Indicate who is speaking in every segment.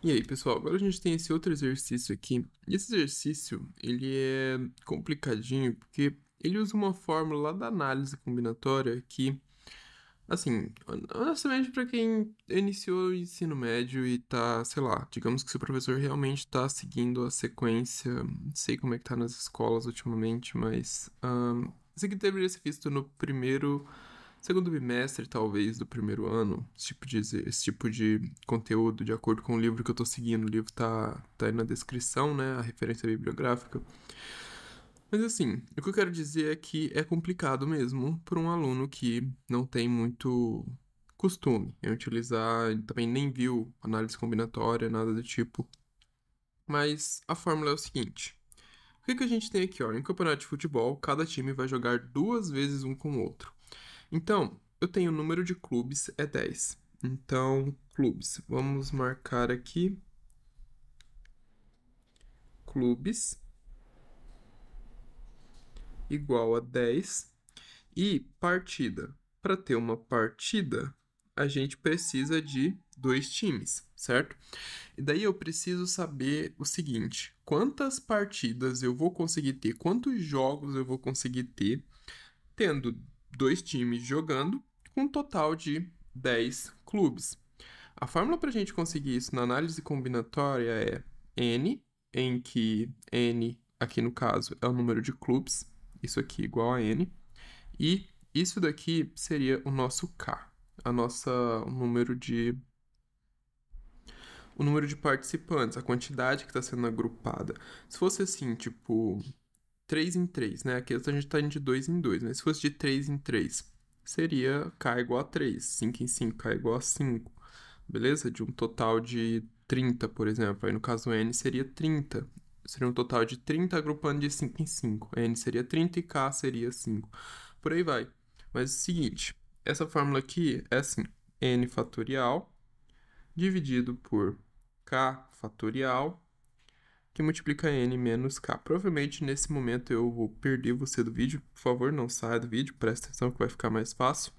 Speaker 1: E aí, pessoal, agora a gente tem esse outro exercício aqui. E esse exercício, ele é complicadinho porque ele usa uma fórmula lá da análise combinatória que, assim, honestamente, para quem iniciou o ensino médio e tá, sei lá, digamos que se o professor realmente tá seguindo a sequência, não sei como é que tá nas escolas ultimamente, mas isso aqui deveria ser visto no primeiro segundo bimestre, talvez, do primeiro ano, esse tipo de conteúdo, de acordo com o livro que eu tô seguindo. O livro tá aí na descrição, né? A referência bibliográfica. Mas assim, o que eu quero dizer é que é complicado mesmo para um aluno que não tem muito costume em utilizar, ele também nem viu análise combinatória, nada do tipo. Mas a fórmula é o seguinte. O que que a gente tem aqui, ó? Em um campeonato de futebol, cada time vai jogar duas vezes um com o outro. Então, eu tenho o número de clubes é 10. Então, clubes. Vamos marcar aqui clubes igual a 10 e partida. Para ter uma partida, a gente precisa de dois times, certo? E daí eu preciso saber o seguinte: quantas partidas eu vou conseguir ter, quantos jogos eu vou conseguir ter, tendo dois times jogando, com um total de 10 clubes. A fórmula para a gente conseguir isso na análise combinatória é N, em que N, aqui no caso, é o número de clubes, isso aqui igual a N, e isso daqui seria o nosso K, a nossa, o número de participantes, a quantidade que está sendo agrupada. Se fosse assim, tipo, 3 em 3, né? Aqui a gente tá indo de 2 em 2, mas se fosse de 3 em 3, seria K igual a 3, 5 em 5, K igual a 5, beleza? De um total de 30, por exemplo. Aí no caso N seria 30. Seria um total de 30 agrupando de 5 em 5. N seria 30 e K seria 5. Por aí vai. Mas é o seguinte, essa fórmula aqui é assim, N fatorial dividido por K fatorial que multiplica n menos k. Provavelmente nesse momento eu vou perder você do vídeo. Por favor, não saia do vídeo, presta atenção que vai ficar mais fácil.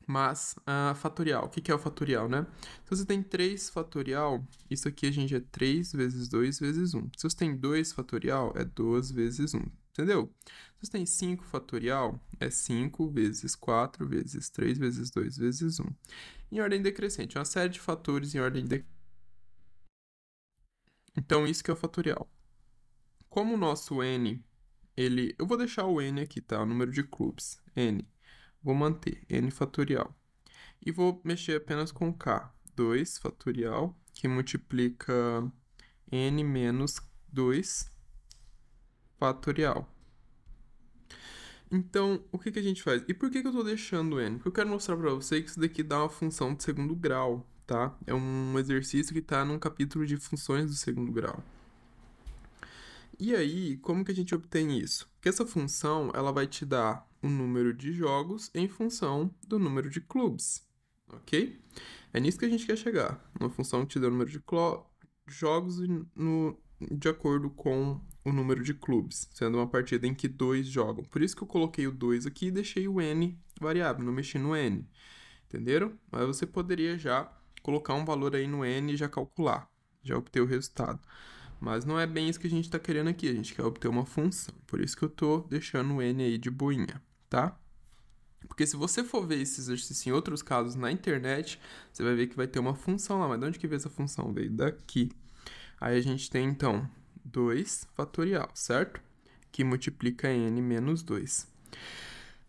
Speaker 1: Mas, fatorial. O que é o fatorial, né? Se você tem 3 fatorial, isso aqui a gente é 3 vezes 2 vezes 1. Se você tem 2 fatorial, é 2 vezes 1. Entendeu? Se você tem 5 fatorial, é 5 vezes 4 vezes 3 vezes 2 vezes 1. Em ordem decrescente, uma série de fatores em ordem decrescente. Então, isso que é o fatorial. Como o nosso n, eu vou deixar o n aqui, tá? O número de clubes, n. Vou manter, n fatorial. E vou mexer apenas com k, 2 fatorial, que multiplica n menos 2 fatorial. Então, o que que a gente faz? E por que que eu tô deixando n? Porque eu quero mostrar pra você que isso daqui dá uma função de segundo grau, tá? É um exercício que tá num capítulo de funções do segundo grau. E aí, como que a gente obtém isso? Porque essa função, ela vai te dar o número de jogos em função do número de clubes, ok? É nisso que a gente quer chegar. Uma função que te dá o número de jogos de acordo com o número de clubes, sendo uma partida em que dois jogam. Por isso que eu coloquei o 2 aqui e deixei o n variável, não mexi no n. Entenderam? Mas você poderia já colocar um valor aí no n e já calcular, já obter o resultado. Mas não é bem isso que a gente está querendo aqui, a gente quer obter uma função. Por isso que eu estou deixando o n aí de boinha, tá? Porque se você for ver esse exercício em outros casos na internet, você vai ver que vai ter uma função lá. Mas de onde que veio essa função? Veio daqui. Aí a gente tem, então, 2 fatorial, certo? Que multiplica n menos 2.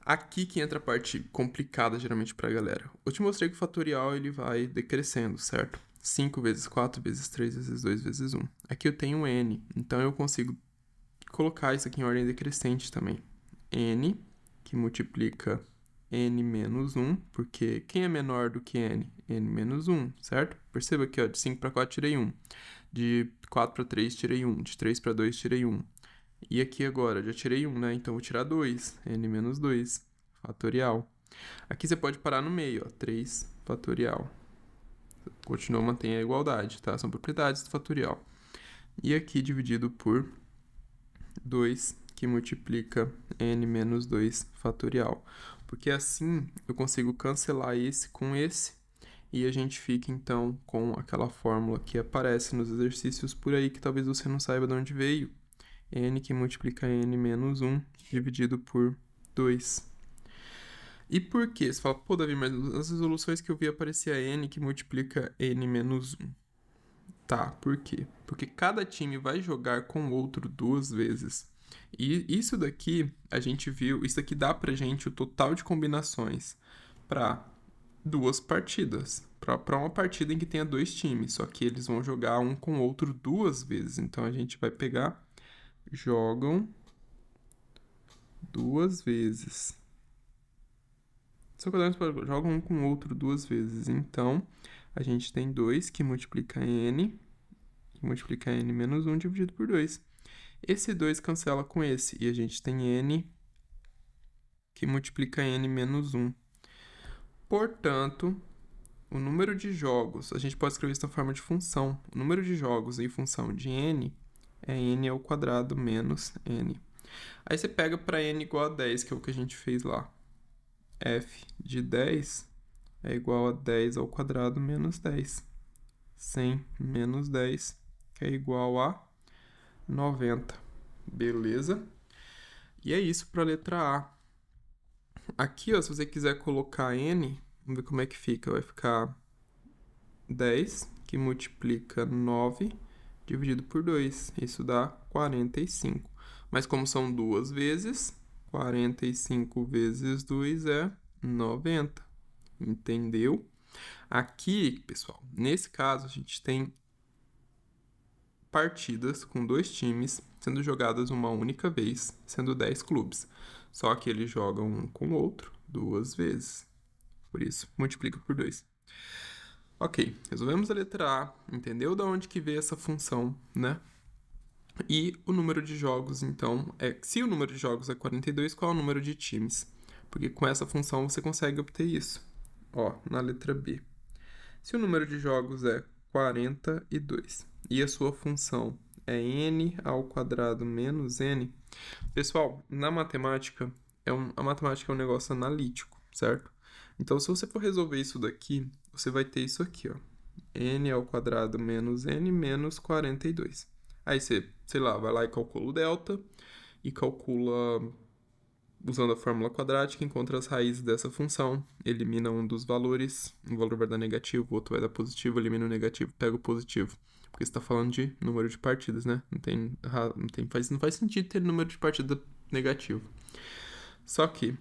Speaker 1: Aqui que entra a parte complicada, geralmente, pra galera. Eu te mostrei que o fatorial, ele vai decrescendo, certo? 5 vezes 4 vezes 3 vezes 2 vezes 1. Aqui eu tenho n, então eu consigo colocar isso aqui em ordem decrescente também. n, que multiplica n menos 1, porque quem é menor do que n? n menos 1, certo? Perceba aqui, ó, de 5 para 4 tirei 1. De 4 para 3 tirei 1. De 3 para 2 tirei 1. E aqui agora, já tirei 1, né? Então vou tirar 2. n menos 2, fatorial. Aqui você pode parar no meio, ó, 3 fatorial. Continua, mantém a igualdade, tá? São propriedades do fatorial. E aqui dividido por 2, que multiplica n menos 2 fatorial. Porque assim eu consigo cancelar esse com esse E a gente fica, então, com aquela fórmula que aparece nos exercícios por aí, que talvez você não saiba de onde veio. N que multiplica N menos 1 dividido por 2. E por quê? Você fala, pô, Davi, mas nas resoluções que eu vi aparecia N que multiplica N menos 1. Tá, por quê? Porque cada time vai jogar com o outro 2 vezes. E isso daqui, a gente viu, isso daqui dá pra gente o total de combinações para 2 partidas. Para uma partida em que tenha 2 times, só que eles vão jogar um com o outro 2 vezes. Então a gente vai pegar, jogam 2 vezes. Só que jogam um com o outro 2 vezes. Então a gente tem 2 que multiplica N menos 1 dividido por 2. Esse 2 cancela com esse, e a gente tem N que multiplica N menos 1. Portanto, o número de jogos, a gente pode escrever isso na forma de função. O número de jogos em função de N é N ao quadrado menos N. Aí você pega para N igual a 10, que é o que a gente fez lá. F de 10 é igual a 10 ao quadrado menos 10. 100 menos 10, que é igual a 90. Beleza? E é isso para a letra A. Aqui, ó, se você quiser colocar N, vamos ver como é que fica. Vai ficar 10, que multiplica 9, dividido por 2. Isso dá 45. Mas como são 2 vezes, 45 vezes 2 é 90. Entendeu? Aqui, pessoal, nesse caso, a gente tem partidas com 2 times sendo jogadas uma única vez, sendo 10 clubes. Só que eles jogam um com o outro 2 vezes. Por isso, multiplica por 2. Ok, resolvemos a letra A. Entendeu de onde que veio essa função, né? E o número de jogos, então, se o número de jogos é 42, qual é o número de times? Porque com essa função você consegue obter isso. Ó, na letra B. Se o número de jogos é 42 e a sua função é n ao quadrado menos n, pessoal, na matemática, a matemática é um negócio analítico, certo? Então, se você for resolver isso daqui, você vai ter isso aqui, ó. N ao quadrado menos n menos 42. Aí você, sei lá, vai lá e calcula o delta e calcula, usando a fórmula quadrática, encontra as raízes dessa função, elimina um dos valores, um valor vai dar negativo, o outro vai dar positivo, elimina o negativo, pega o positivo. Porque você está falando de número de partidas, né? Não faz sentido ter número de partida negativo. Só que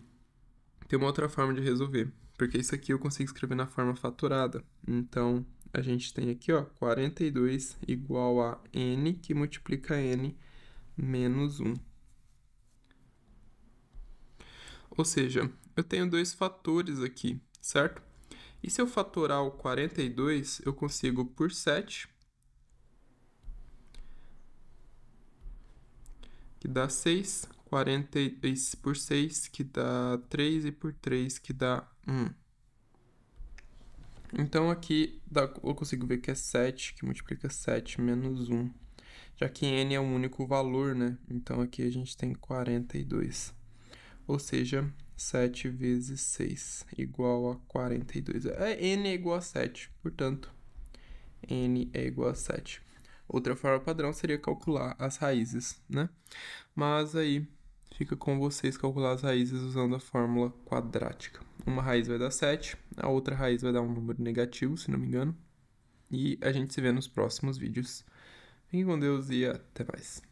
Speaker 1: tem uma outra forma de resolver, porque isso aqui eu consigo escrever na forma fatorada. Então, a gente tem aqui, ó, 42 igual a n que multiplica n menos 1. Ou seja, eu tenho 2 fatores aqui, certo? E se eu fatorar o 42, eu consigo por 7, que dá 6, 42 por 6, que dá 3, e por 3, que dá 1. Então aqui eu consigo ver que é 7, que multiplica 7 menos 1. Já que n é um único valor, né? Então aqui a gente tem 42. Ou seja, 7 vezes 6 igual a 42. N é igual a 7, portanto, n é igual a 7. Outra forma padrão seria calcular as raízes, né? Mas aí fica com vocês calcular as raízes usando a fórmula quadrática. Uma raiz vai dar 7, a outra raiz vai dar um número negativo, se não me engano. E a gente se vê nos próximos vídeos. Fiquem com Deus e até mais.